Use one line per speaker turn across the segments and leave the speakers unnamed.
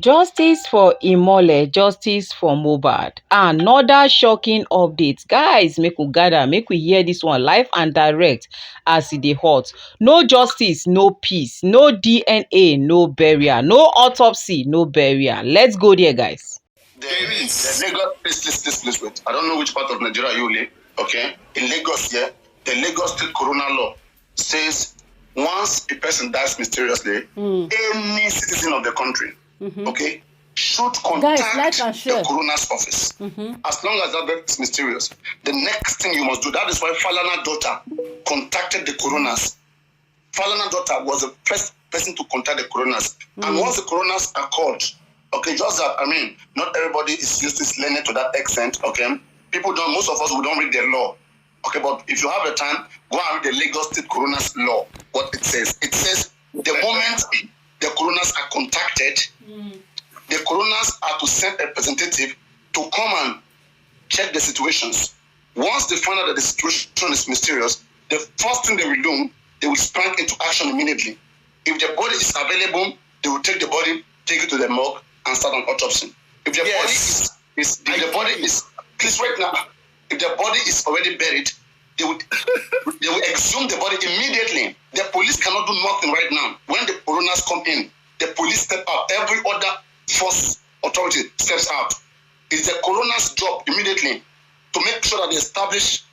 Justice for Imole, justice for Mohbad. Another shocking update. Guys, make we gather, make we hear this one live and direct as e dey hot. No justice, no peace. No DNA, no burial. No autopsy, no burial. Let's go there, guys.
There is. Lagos, wait. I don't know which part of Nigeria you live, okay? In Lagos, yeah, the Lagos State Corona Law says once a person dies mysteriously, any citizen of the country, okay, should contact the coroner's office. As long as that death is mysterious. The next thing you must do, that is why Falana's daughter contacted the coroners. Falana's daughter was the first person to contact the coroners. And once the coroners are called, okay, just that, I mean, not everybody is used to learning to that extent, okay? People don't, most of us, we don't read the law. Okay, but if you have a time, go and read the Lagos State Coroner's Law, what it says. It says the moment the coroners are contacted, the coroners are to send a representative to come and check the situations. Once they find out that the situation is mysterious, the first thing they will do, they will spring into action immediately. If the body is available, they will take the body, take it to the morgue, and start an autopsy. If the body is, please wait now. If the body is already buried, they will exhume the body immediately. The police cannot do nothing right now. When the coroners come in, the police step out. Every other force authority steps out. It's the coroner's job immediately to make sure that they establish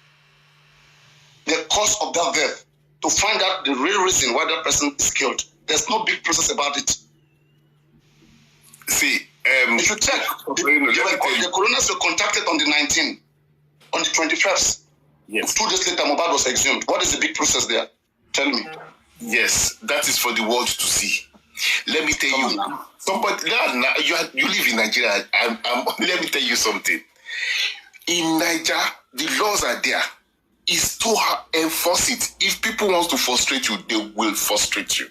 the cause of that death, to find out the real reason why that person is killed. There's no big process about it.
See,
if you check, the coroners were contacted on the 19th, on the 21st.
Yes.
2 days later, Mohbad was exhumed. What is the big process there? Tell me.
Yes, that is for the world to see. Let me tell you, somebody, you live in Nigeria. Let me tell you something. In Nigeria, the laws are there. It's to enforce it. If people want to frustrate you, they will frustrate you.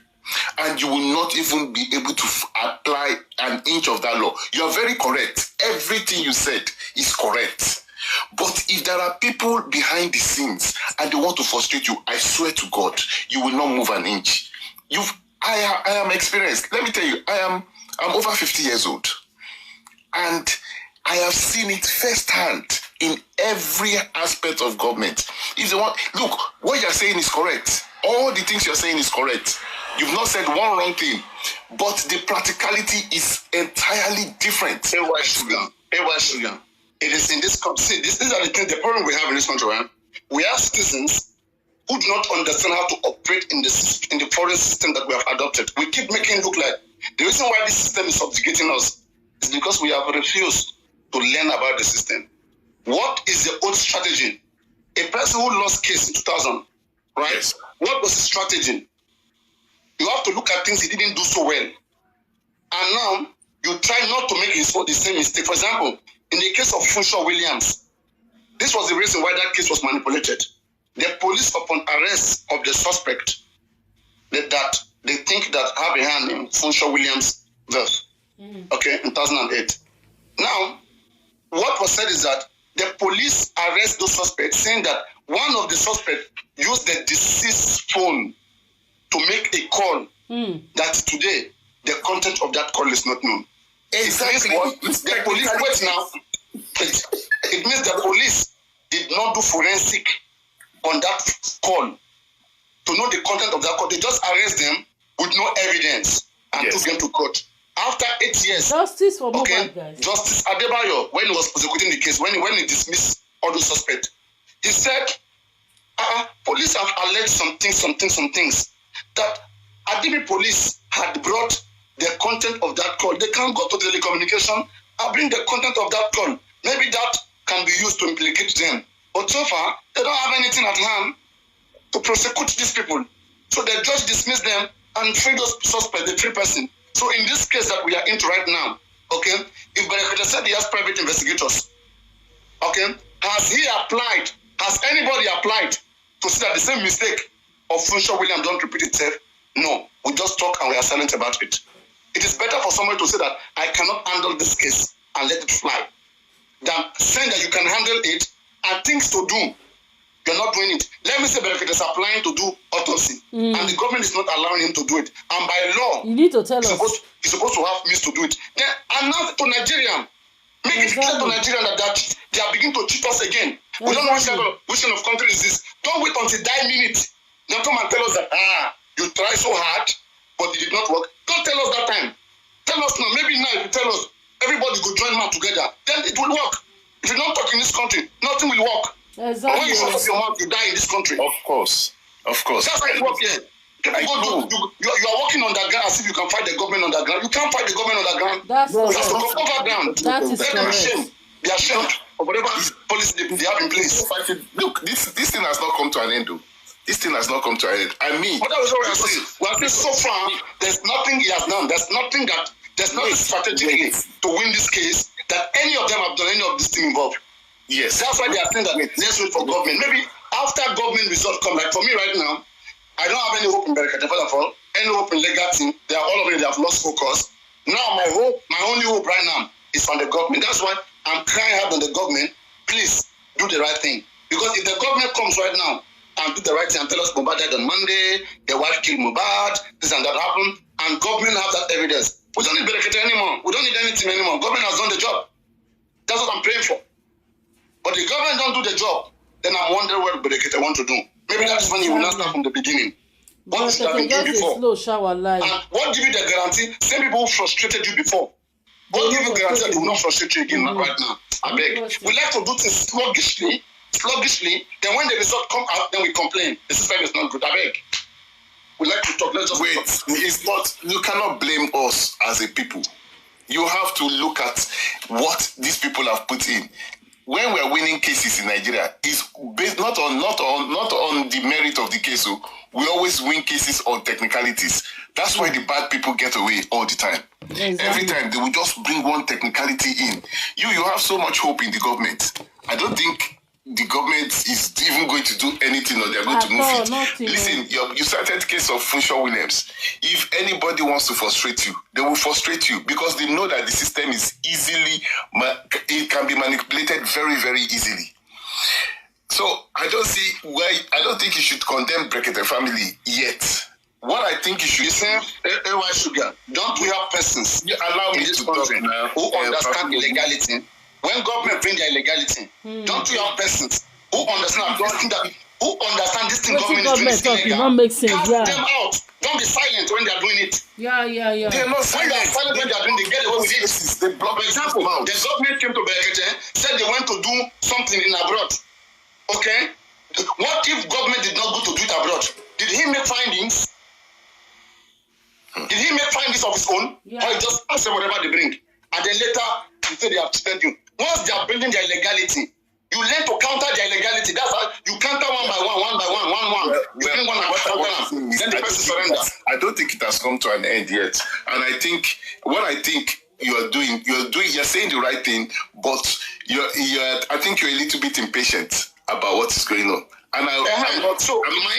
And you will not even be able to apply an inch of that law. You are very correct. Everything you said is correct. But if there are people behind the scenes and they want to frustrate you, I swear to God, you will not move an inch. I am experienced. Let me tell you, I'm over 50 years old. And I have seen it firsthand in every aspect of government. If they want, look, what you're saying is correct. All the things you're saying is correct. You've not said one wrong thing, but the practicality is entirely different.
Ewoo Wàhàlà. It is in this country. See, these are the things, the problem we have in this country, right? We have citizens who do not understand how to operate in the foreign system that we have adopted. We keep making it look like the reason why this system is subjugating us is because we have refused to learn about the system. What is the old strategy? A person who lost case in 2000, right?
Yes.
What was the strategy? You have to look at things he didn't do so well. And now, you try not to make the same mistake. For example, in the case of Funsho Williams, this was the reason why that case was manipulated. The police, upon arrest of the suspect, that they think that have a hand in Funsho Williams' death, okay, in 2008. Now, what was said is that the police arrest those suspects, saying that one of the suspects used the deceased phone to make a call that today the content of that call is not known.
Exactly.
The police, wait now. It means the police did not do forensic on that call to know the content of that call. They just arrest them with no evidence and took them to court. After 8 years,
Justice for Mohbad, guys.
Justice Adebayo, when he was prosecuting the case, when he dismissed all the suspects, he said, police have alleged some things that Adibi police had brought the content of that call. They can't go to telecommunication and bring the content of that call. Maybe that can be used to implicate them. But so far, they don't have anything at hand to prosecute these people. So the judge dismissed them and freed those suspects, the 3 person. So in this case that we are into right now, okay, if Brekete said he has private investigators, okay, has anybody applied to see that the same mistake of Funsho Williams don't repeat itself? No, we just talk and we are silent about it. It is better for somebody to say that I cannot handle this case and let it fly than saying that you can handle it and things to do You're not doing it. Let me say Brekete is applying to do autopsy, and the government is not allowing him to do it. And by law,
you need to tell us.
He's supposed to have means to do it. Then announce it to Nigerian. Make it clear to Nigerian that they are beginning to cheat us again. We don't know which kind of country is this. Don't wait until die minute. Then come and tell us that you try so hard, but it did not work. Don't tell us that time. Tell us now. Maybe now if you tell us, everybody could join mouth together, then it will work. If you don't talk in this country, nothing will work.
Exactly.
But when you shut up your mouth, you die in this country.
Of course. That's how it works here. You are working on that ground as if you can fight the government on that ground. You can't fight the government on that ground.
That's
overground.
That is correct.
Be ashamed of whatever policy they have in place.
Look, this thing has not come to an end, though. This thing has not come to an end. I mean,
but that was what we are saying. We are saying so far, there's nothing he has done. There's nothing strategically to win this case that any of them have done, any of this thing involved.
Yes.
That's why they are saying that let's wait for government. Maybe after government results come, like for me right now, I don't have any hope in Brekete, first of all, any hope in legal team. They are all of them, they have lost focus. Now my only hope right now is on the government. That's why I'm crying out on the government. Please do the right thing. Because if the government comes right now and do the right thing and tell us Mohbad died on Monday, the wife killed Mohbad, this and that happened, and government have that evidence, we don't need Brekete anymore. We don't need anything anymore. Government has done the job. That's what I'm praying for. But the government don't do the job, then I'm wondering what Brekete want to do. Maybe that's when you will not start from the beginning. What should have been doing before? And what give you the guarantee? Same people who frustrated you before. What give you the guarantee that they will not frustrate you again right now? I beg. We like to do things sluggishly. Then when the result come out, then we complain. The system is not good. I beg. We like to talk. Let's just
wait. It's not. You cannot blame us as a people. You have to look at what these people have put in. When we are winning cases in Nigeria, it's based not on the merit of the case. So we always win cases on technicalities. That's why the bad people get away all the time. Exactly. Every time they will just bring one technicality in. You have so much hope in the government. I don't think the government is even going to do anything, or they're going to move it. Listen, you started the case of Funshaw Williams. If anybody wants to frustrate you, they will frustrate you because they know that the system is it can be manipulated very, very easily. So I don't think you should condemn Brekete family yet. What I think you should say, why sugar? Don't we have persons allow me to talk now
who understand illegality? When government bring their illegality, don't we have persons who understand this thing government is doing illegal?
Not make sense.
Cast them out. Don't be silent when they are doing it.
Yeah.
They're not silent. When they are silent when they are doing, they get away with it. They block. For example, the government came to Brekete, said they went to do something in abroad. Okay? What if government did not go to do it abroad? Did he make findings? Did he make findings of his own? Or he just asked them whatever they bring? And then later, he said they have cheated you. Once they are bringing their illegality, you learn to counter their illegality. That's how you counter one by one. You bring one and counter them. Then the person surrenders.
I don't think it has come to an end yet. And I think you're saying the right thing, but I think you're a little bit impatient about what is going on. And my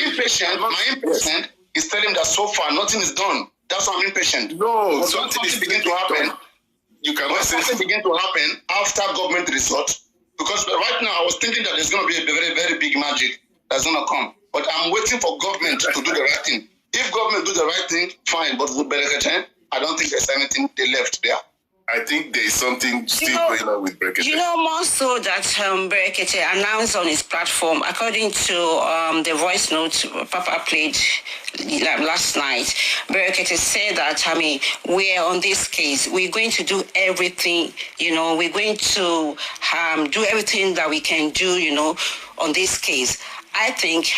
impatience is telling that so far nothing is done. That's why I'm impatient.
No, something is beginning to happen. Something begin to happen after government result. Because right now I was thinking that there's going to be a very, very big magic that's going to come. But I'm waiting for government to do the right thing. If government do the right thing, fine. But with Brekete, I don't think there's anything they left there.
I think there is something still going on with Brekete.
More so that Brekete announced on his platform, according to the voice note Papa played last night, Brekete said that, we're on this case. We're going to do everything, we're going to do everything that we can do, on this case. I think,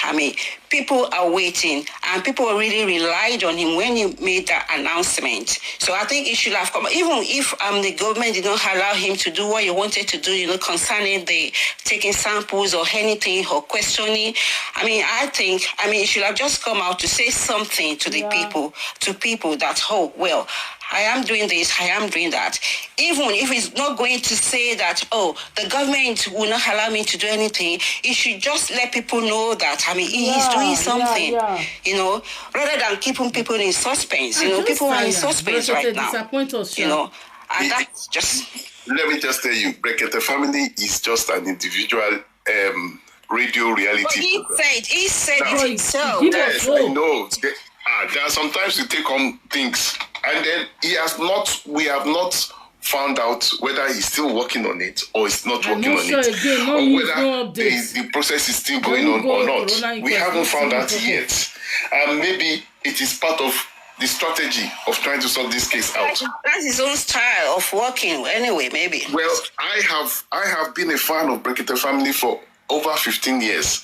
people are waiting, and people really relied on him when he made that announcement. So I think it should have come, even if the government did not allow him to do what he wanted to do, concerning the taking samples or anything or questioning. I think, it should have just come out to say something to the people that, I am doing this, I am doing that. Even if he's not going to say that, the government will not allow me to do anything, he should just let people know that, he's doing something, rather than keeping people in suspense. People are in suspense right now, and that's just...
Let me just tell you, Brekete family is just an individual radio reality.
He said it himself.
Yes, I know. There are sometimes you take on things, and then we have not found out whether he's still working on it or he's not working on it, or whether the process is still going on or not. We haven't found out yet. And maybe it is part of the strategy of trying to sort this case out.
That's his own style of working anyway, maybe.
Well, I have been a fan of Brekete family for over 15 years.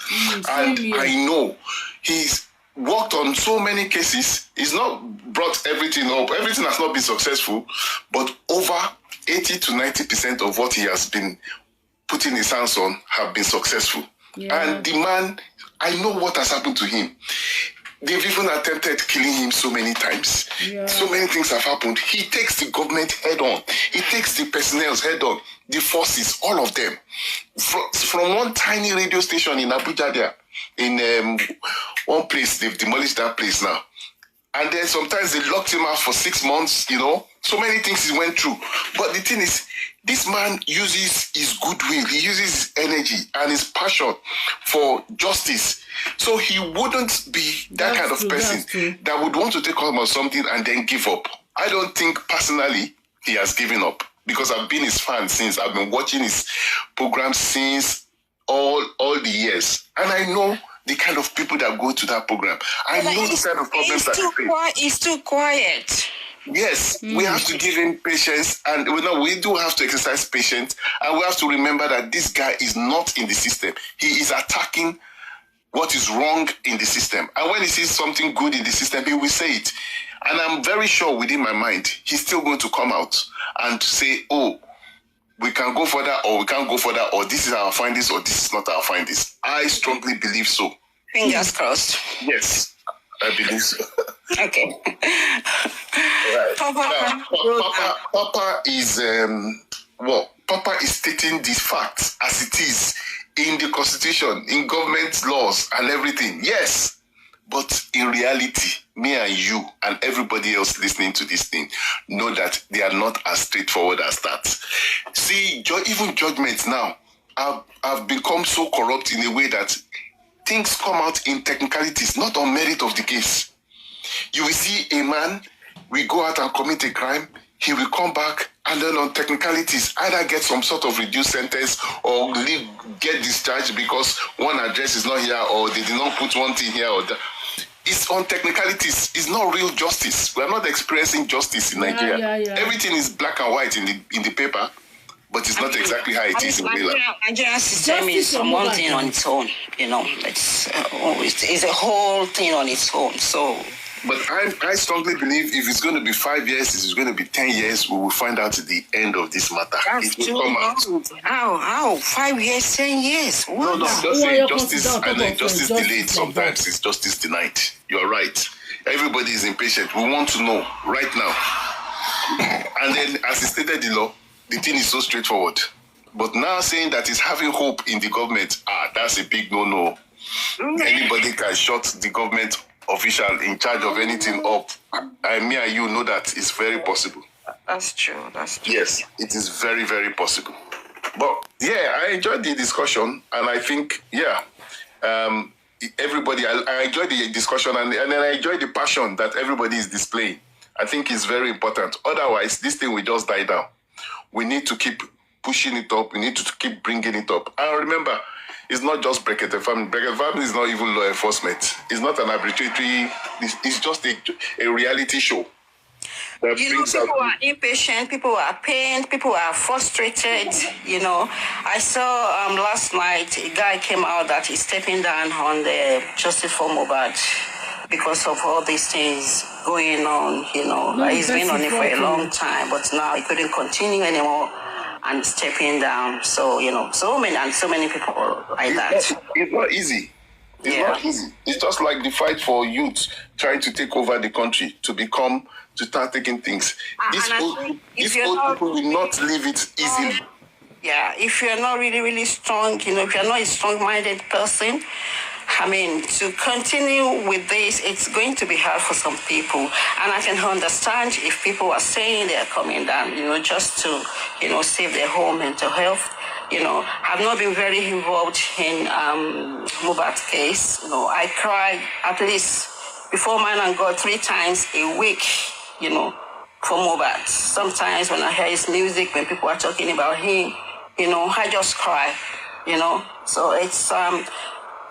And I know he's worked on so many cases. He's not brought everything up. Everything has not been successful, but over 80 to 90% of what he has been putting his hands on have been successful. Yeah. And the man, I know what has happened to him. They've even attempted killing him so many times. Yeah. So many things have happened. He takes the government head on. He takes the personnel head on. The forces, all of them. From one tiny radio station in Abuja there, in one place, they've demolished that place now. And then sometimes they locked him out for 6 months, you know. So many things he went through. But the thing is, this man uses his goodwill. He uses his energy and his passion for justice. So he wouldn't be that kind of person that would want to take on something and then give up. I don't think personally he has given up, because I've been his fan since. I've been watching his programs since all the years. And I know the kind of people that go to that program. I know the kind of problems that they face.
He's too quiet.
Yes, we have to give him patience, and we do have to exercise patience, and we have to remember that this guy is not in the system. He is attacking what is wrong in the system. And when he sees something good in the system, he will say it. And I'm very sure within my mind, he's still going to come out and say, oh, we can go further or we can't go further, or this is our findings or this is not our findings. I strongly believe so.
Fingers crossed.
Yes, I believe so.
Okay.
Right. Papa is Papa is stating the facts as it is in the constitution, in government laws and everything. Yes, but in reality, me and you and everybody else listening to this thing know that they are not as straightforward as that. See, even judgments now have become so corrupt in a way that things come out in technicalities, not on merit of the case. You will see a man, we go out and commit a crime, he will come back and then on technicalities, either get some sort of reduced sentence or get discharged because one address is not here or they did not put one thing here or that. It's on technicalities. It's not real justice. We are not experiencing justice in Nigeria. Everything is black and white in the paper, but it's not exactly how it is in real life.
Nigerian system is one thing on its own. You know, it's a whole thing on its own. So.
But I strongly believe if it's going to be 5 years, if it's going to be 10 years, we will find out at the end of this matter.
It will come out. How? 5 years, 10 years?
What? No, just say justice and then justice delayed. Sometimes it's justice denied. You're right. Everybody is impatient. We want to know right now. And then, as he stated the law, the thing is so straightforward. But now saying that he's having hope in the government, that's a big no-no. Anybody can shut the government official in charge of anything up. Me and you know that it's very possible.
That's true.
Yes, it is very, very possible. But yeah, I enjoyed the discussion, and I think everybody. I enjoyed the discussion, and then I enjoyed the passion that everybody is displaying. I think it's very important. Otherwise, this thing will just die down. We need to keep pushing it up. We need to keep bringing it up. And remember, it's not just Brekete family. Brekete family is not even law enforcement. It's not an arbitrary. It's just a reality show.
You know, people are impatient, people are pained, people are frustrated. You know, I saw last night a guy came out that he's stepping down on the justiceformohbad because of all these things going on. You know, he's been on it for a long time, but now he couldn't continue anymore. And stepping down, so you know, so many people like that.
It's not easy. It's not easy. It's just like the fight for youth trying to take over the country to start taking things. These old people will not leave it easily.
Yeah, if you're not really, really strong, you know, if you're not a strong-minded person, I mean, to continue with this, it's going to be hard for some people. And I can understand if people are saying they're coming down, you know, just to, you know, save their whole mental health. I've not been very involved in Mohbad's case. I cry at least before man and God 3 times a week, for Mohbad. Sometimes when I hear his music, when people are talking about him, I just cry, So it's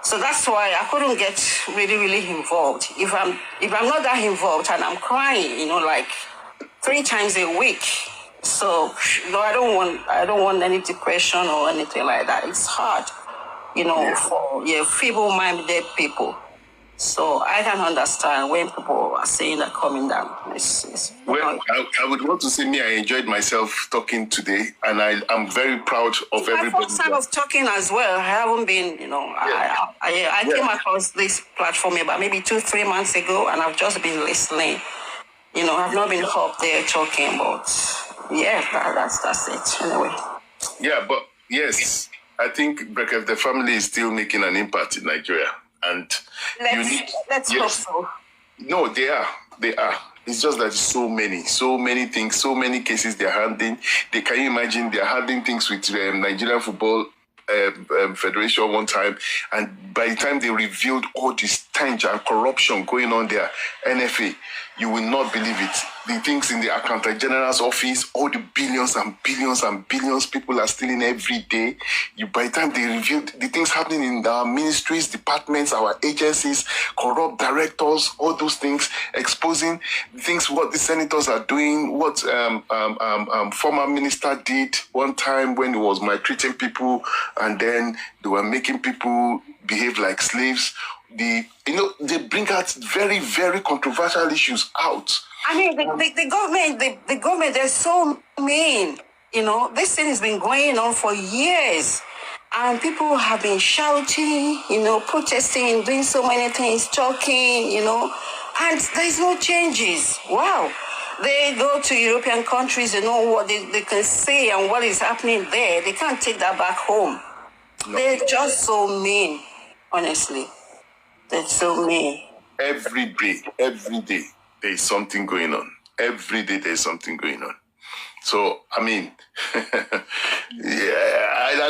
so that's why I couldn't get really, really involved. If I'm not that involved and I'm crying, like 3 times a week. So I don't want any depression or anything like that. It's hard, for feeble-minded people. So I can understand when people are saying that coming down.
Well, I would want to say I enjoyed myself talking today, and I'm very proud of everybody.
My first time of talking as well. I haven't been, I came across this platform about maybe 2-3 months ago, and I've just been listening. I've not been up there talking, but that's it. Anyway.
Yeah, but yes, I think Brekete, the family is still making an impact in Nigeria. And
let's hope so.
No, they are. It's just that so many things, so many cases they're handling. Can you imagine they're handling things with Nigerian Football Federation one time, and by the time they revealed all this stench and corruption going on there, NFA, you will not believe it. The things in the Accountant General's office, all the billions and billions and billions people are stealing every day. By the time they revealed the things happening in our ministries, departments, our agencies, corrupt directors, all those things, exposing things what the senators are doing, what former minister did one time when he was maltreating people, and then they were making people behave like slaves. They bring out very, very controversial issues out.
I mean, the government, they're so mean. This thing has been going on for years. And people have been shouting, protesting, doing so many things, talking, and there's no changes. Wow. They go to European countries, they know what they can say and what is happening there. They can't take that back home. No. They're just so mean, honestly. They're so mean.
Every day, there is something going on. Every day, there is something going on. So, I mean, I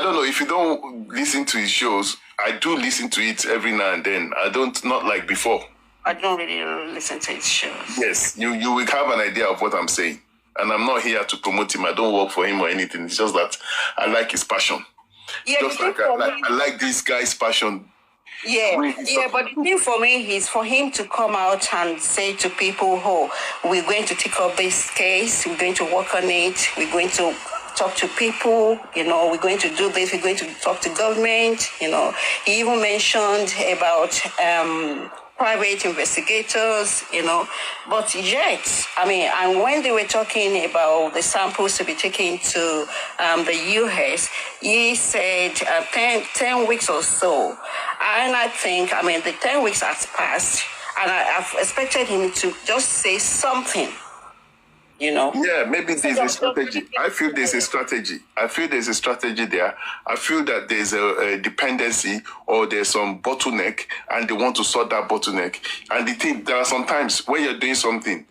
don't know. If you don't listen to his shows, I do listen to it every now and then. Not like before.
I don't really listen to his shows.
Yes, you will have an idea of what I'm saying. And I'm not here to promote him. I don't work for him or anything. It's just that I like his passion.
Yeah,
just like I like this guy's passion.
Yeah, but the thing for me is for him to come out and say to people, we're going to take up this case, we're going to work on it, we're going to talk to people, we're going to do this, we're going to talk to government, He even mentioned about private investigators, but yet, and when they were talking about the samples to be taken to the US, he said 10 weeks or so. And I think, the 10 weeks has passed, and I've expected him to just say something,
Yeah, maybe there's a strategy. I feel there's a strategy. There. I feel that there's a dependency or there's some bottleneck, and they want to sort that bottleneck. And the thing, there are some times when you're doing something,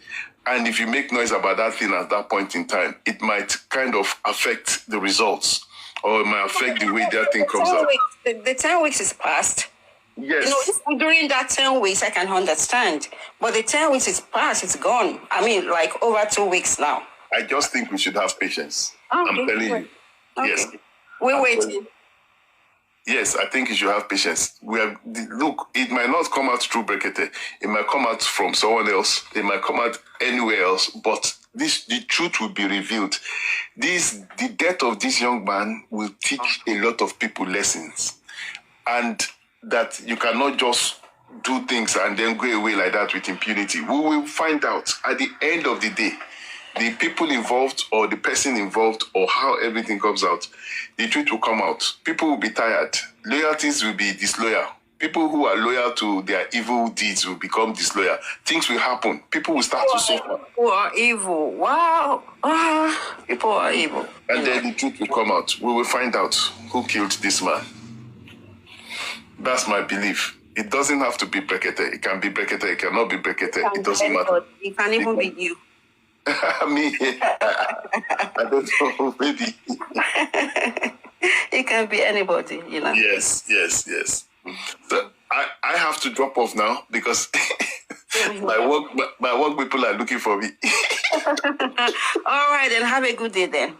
and if you make noise about that thing at that point in time, it might kind of affect the results, or it might affect the way that thing comes out.
The 10 weeks is past.
Yes.
During that 10 weeks, I can understand. But the 10 weeks is past, it's gone. Like over 2 weeks now.
I just think we should have patience.
Okay.
I'm telling you.
Okay.
Yes.
We're waiting.
Yes, I think you should have patience. Look, it might not come out through Brekete. It might come out from someone else. It might come out anywhere else. But the truth will be revealed. The death of this young man will teach a lot of people lessons. And that you cannot just do things and then go away like that with impunity. We will find out at the end of the day, the people involved or the person involved or how everything comes out, the truth will come out. People will be tired. Loyalties will be disloyal. People who are loyal to their evil deeds will become disloyal. Things will happen. People will start to suffer.
People are evil. Wow. People are evil.
And then the truth will come out. We will find out who killed this man. That's my belief. It doesn't have to be Brekete. It can be Brekete. It cannot be Brekete. It doesn't matter.
It can even be you.
I don't know, maybe.
It It can be anybody, you know.
Yes. So I have to drop off now because my work people are looking for me.
All right, then have a good day then.